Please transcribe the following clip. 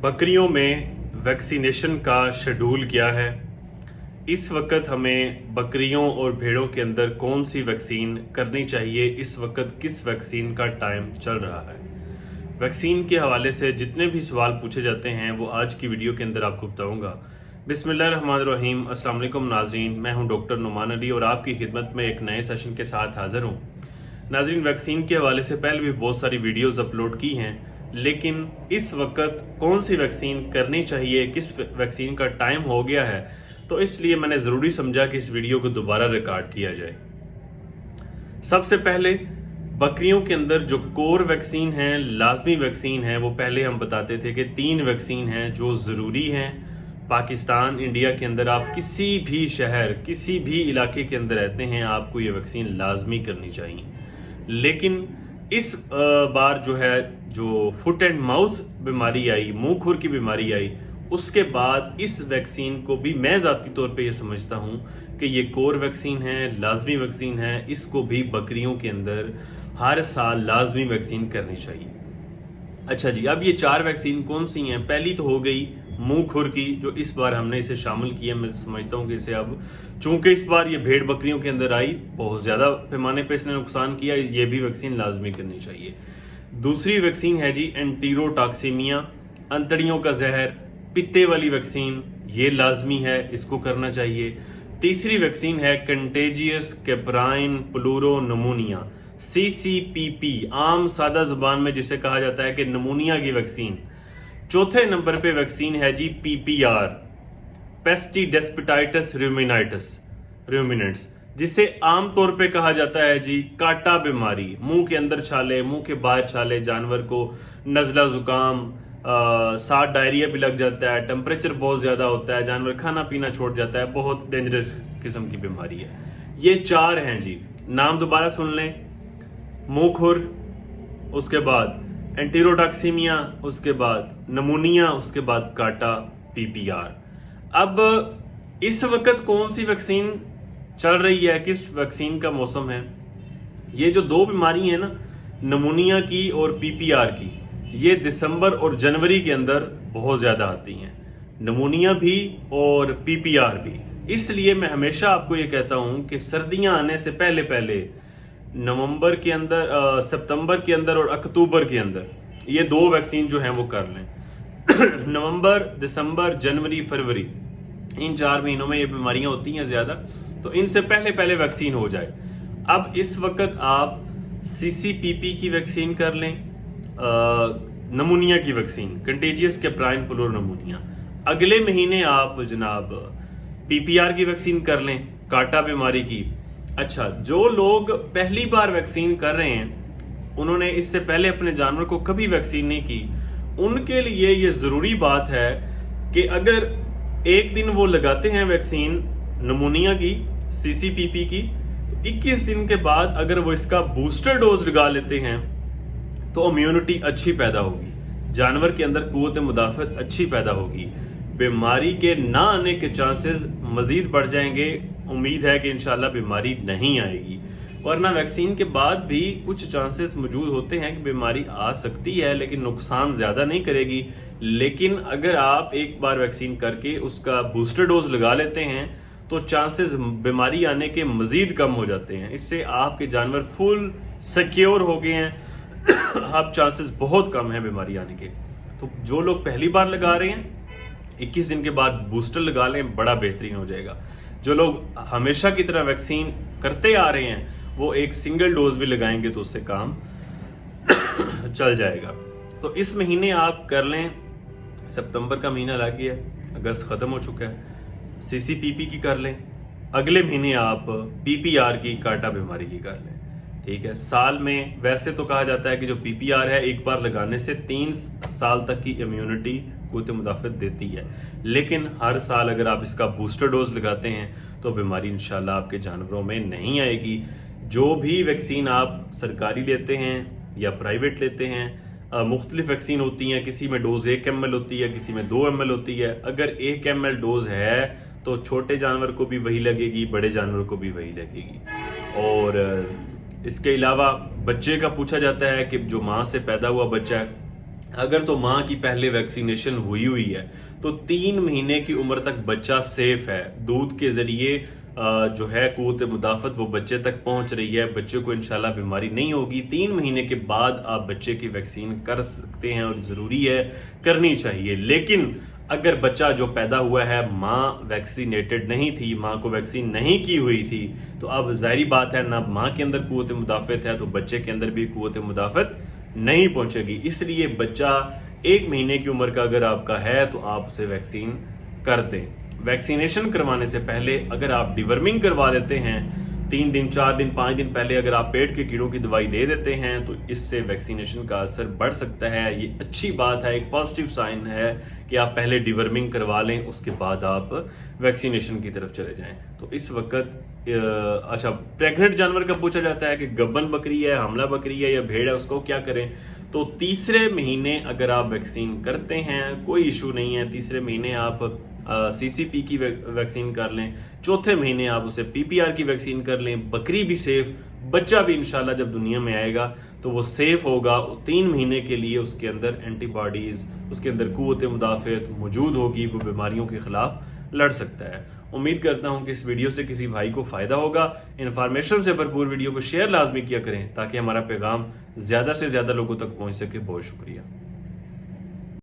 बकरियों में वैक्सीनेशन का शेड्यूल क्या है, इस वक्त हमें बकरियों और भेड़ों के अंदर कौन सी वैक्सीन करनी चाहिए, इस वक्त किस वैक्सीन का टाइम चल रहा है। वैक्सीन के हवाले से जितने भी सवाल पूछे जाते हैं वो आज की वीडियो के अंदर आपको बताऊंगा। बिस्मिल्लाहिर्रहमानिर्रहीम। अस्सलाम वालेकुम नाज़रीन, मैं हूं डॉक्टर नुमान अली और आपकी खिदमत में एक नए सेशन के साथ हाजिर हूं। नाज़रीन, वैक्सीन के हवाले से पहले भी बहुत सारी वीडियोस अपलोड की हैं, लेकिन इस वक्त कौन सी वैक्सीन करनी चाहिए, किस वैक्सीन का टाइम हो गया है, तो इसलिए मैंने ज़रूरी समझा कि इस वीडियो को दोबारा रिकॉर्ड किया जाए। सबसे पहले बकरियों के अंदर जो कोर वैक्सीन है, लाजमी वैक्सीन है, वो पहले हम बताते थे कि 3 वैक्सीन हैं जो ज़रूरी हैं। पाकिस्तान, इंडिया के अंदर आप किसी भी शहर, किसी भी इलाके के अंदर रहते हैं, आपको ये वैक्सीन लाजमी करनी चाहिए। लेकिन इस बार जो फुट एंड माउथ बीमारी आई, मुंह खुर की बीमारी आई, उसके बाद इस वैक्सीन को भी मैं ज़ाती तौर पे ये समझता हूँ कि ये कोर वैक्सीन है, लाजमी वैक्सीन है, इसको भी बकरियों के अंदर हर साल लाजमी वैक्सीन करनी चाहिए। अच्छा जी, अब ये 4 वैक्सीन कौन सी हैं? पहली तो हो गई मुंह खुर की, जो इस बार हमने इसे शामिल किया। मैं समझता हूँ कि इसे अब चूंकि इस बार ये भेड़ बकरियों के अंदर आई, बहुत ज़्यादा पैमाने पे इसने नुकसान किया, ये भी वैक्सीन लाजमी करनी चाहिए। दूसरी वैक्सीन है जी एंटीरोटॉक्सीमिया, अंतड़ियों का जहर, पित्ते वाली वैक्सीन, ये लाजमी है, इसको करना चाहिए। तीसरी वैक्सीन है कंटेजियस कैपराइन प्लूरोनमोनिया, CCPP, आम सादा जुबान में जिसे कहा जाता है कि नमूनिया की वैक्सीन। चौथे नंबर पे वैक्सीन है जी PPR, पेस्टिडेस्पिटाइटिस रूमिनेंट्स, जिसे आम तौर पे कहा जाता है जी काटा बीमारी। मुंह के अंदर छाले, मुंह के बाहर छाले, जानवर को नज़ला जुकाम, साथ डायरिया भी लग जाता है, टेम्परेचर बहुत ज़्यादा होता है, जानवर खाना पीना छोड़ जाता है, बहुत डेंजरस किस्म की बीमारी है। ये 4 हैं जी, नाम दोबारा सुन लें। मुंह खुर, उसके बाद एंटीरोटॉक्सीमिया, उसके बाद नमूनिया, उसके बाद काटा, PPR। अब इस वक्त कौन सी वैक्सीन चल रही है, किस वैक्सीन का मौसम है? ये जो 2 बीमारी है ना, नमूनिया की और PPR की, ये दिसंबर और जनवरी के अंदर बहुत ज़्यादा आती हैं, नमूनिया भी और PPR भी। इसलिए मैं हमेशा आपको ये कहता हूँ कि सर्दियाँ आने से पहले पहले नवंबर के अंदर, सितंबर के अंदर और अक्टूबर के अंदर ये 2 वैक्सीन जो हैं वो कर लें। नवंबर, दिसंबर, जनवरी, फरवरी, इन 4 महीनों में ये बीमारियां होती हैं ज़्यादा, तो इनसे पहले पहले वैक्सीन हो जाए। अब इस वक्त आप CCPP की वैक्सीन कर लें, नमूनिया की वैक्सीन, कंटेजियस कैपराइन प्लूरोनमोनिया। अगले महीने आप जनाब PPR की वैक्सीन कर लें, काटा बीमारी की। अच्छा, जो लोग पहली बार वैक्सीन कर रहे हैं, उन्होंने इससे पहले अपने जानवर को कभी वैक्सीन नहीं की, उनके लिए ये ज़रूरी बात है कि अगर एक दिन वो लगाते हैं वैक्सीन नमूनिया की, CCPP की, तो 21 दिन के बाद अगर वो इसका बूस्टर डोज लगा लेते हैं तो इम्यूनिटी अच्छी पैदा होगी, जानवर के अंदर कुव्वत मुदाफ़त अच्छी पैदा होगी, बीमारी के ना आने के चांसेस मजीद बढ़ जाएंगे। उम्मीद है कि इंशाल्लाह बीमारी नहीं आएगी, वरना वैक्सीन के बाद भी कुछ चांसेस मौजूद होते हैं कि बीमारी आ सकती है, लेकिन नुकसान ज़्यादा नहीं करेगी। लेकिन अगर आप एक बार वैक्सीन करके उसका बूस्टर डोज लगा लेते हैं तो चांसेस बीमारी आने के मजीद कम हो जाते हैं। इससे आपके जानवर फुल सिक्योर हो गए हैं, आप चांसेस बहुत कम हैं बीमारी आने के। तो जो लोग पहली बार लगा रहे हैं, 21 दिन के बाद बूस्टर लगा लें, बड़ा बेहतरीन हो जाएगा। जो लोग हमेशा की तरह वैक्सीन करते आ रहे हैं, वो एक सिंगल डोज भी लगाएंगे तो उससे काम चल जाएगा। तो इस महीने आप कर लें, सितंबर का महीना लग गया, अगस्त ख़त्म हो चुका है, CCPP की कर लें, अगले महीने आप PPR की, काटा बीमारी की कर लें। ठीक है, साल में वैसे तो कहा जाता है कि जो PPR है एक बार लगाने से 3 साल तक की इम्यूनिटी कुव्वत मुदाफ़त देती है, लेकिन हर साल अगर आप इसका बूस्टर डोज लगाते हैं तो बीमारी इंशाल्लाह आपके जानवरों में नहीं आएगी। जो भी वैक्सीन आप सरकारी लेते हैं या प्राइवेट लेते हैं, मुख्तलिफ वैक्सीन होती हैं, किसी में डोज 1 ml होती है, किसी में 2 ml होती है। अगर 1 ml डोज है तो छोटे जानवर को भी वही लगेगी, बड़े जानवर को भी वही लगेगी। और इसके अलावा बच्चे का पूछा जाता है कि जो माँ से पैदा हुआ बच्चा है अगर तो माँ की पहले वैक्सीनेशन हुई है तो 3 महीने की उम्र तक बच्चा सेफ है। दूध के जरिए जो है कुव्वत मुदाफत वो बच्चे तक पहुंच रही है, बच्चे को इंशाल्लाह बीमारी नहीं होगी। 3 महीने के बाद आप बच्चे की वैक्सीन कर सकते हैं और ज़रूरी है, करनी चाहिए। लेकिन अगर बच्चा जो पैदा हुआ है माँ वैक्सीनेटेड नहीं थी, माँ को वैक्सीन नहीं की हुई थी, तो अब ज़ाहिरी बात है ना माँ के अंदर कुव्वत मुदाफत है तो बच्चे के अंदर भी कुव्वत मुदाफत नहीं पहुंचेगी। इसलिए बच्चा 1 महीने की उम्र का अगर आपका है तो आप उसे वैक्सीन कर दें। वैक्सीनेशन करवाने से पहले अगर आप डिवर्मिंग करवा लेते हैं 3 दिन 4 दिन 5 दिन पहले, अगर आप पेट के कीड़ों की दवाई दे देते हैं तो इससे वैक्सीनेशन का असर बढ़ सकता है। ये अच्छी बात है, एक पॉजिटिव साइन है कि आप पहले डिवर्मिंग करवा लें, उसके बाद आप वैक्सीनेशन की तरफ चले जाएं। तो इस वक्त अच्छा, प्रेग्नेंट जानवर का पूछा जाता है कि गब्बन बकरी है, हमला बकरी है या भेड़ है, उसको क्या करें? तो तीसरे महीने अगर आप वैक्सीन करते हैं कोई इशू नहीं है। तीसरे महीने आप सीसीपी की वैक्सीन कर लें, चौथे महीने आप उसे पीपीआर की वैक्सीन कर लें। बकरी भी सेफ, बच्चा भी इंशाल्लाह जब दुनिया में आएगा तो वो सेफ होगा। 3 महीने के लिए उसके अंदर एंटीबॉडीज, उसके अंदर कुव्वत मुदाफ़त मौजूद होगी, वो बीमारियों के खिलाफ लड़ सकता है। उम्मीद करता हूं कि इस वीडियो से किसी भाई को फ़ायदा होगा। इन्फॉर्मेशन से भरपूर वीडियो को शेयर लाजमी किया करें ताकि हमारा पैगाम ज़्यादा से ज़्यादा लोगों तक पहुंच सके। बहुत शुक्रिया।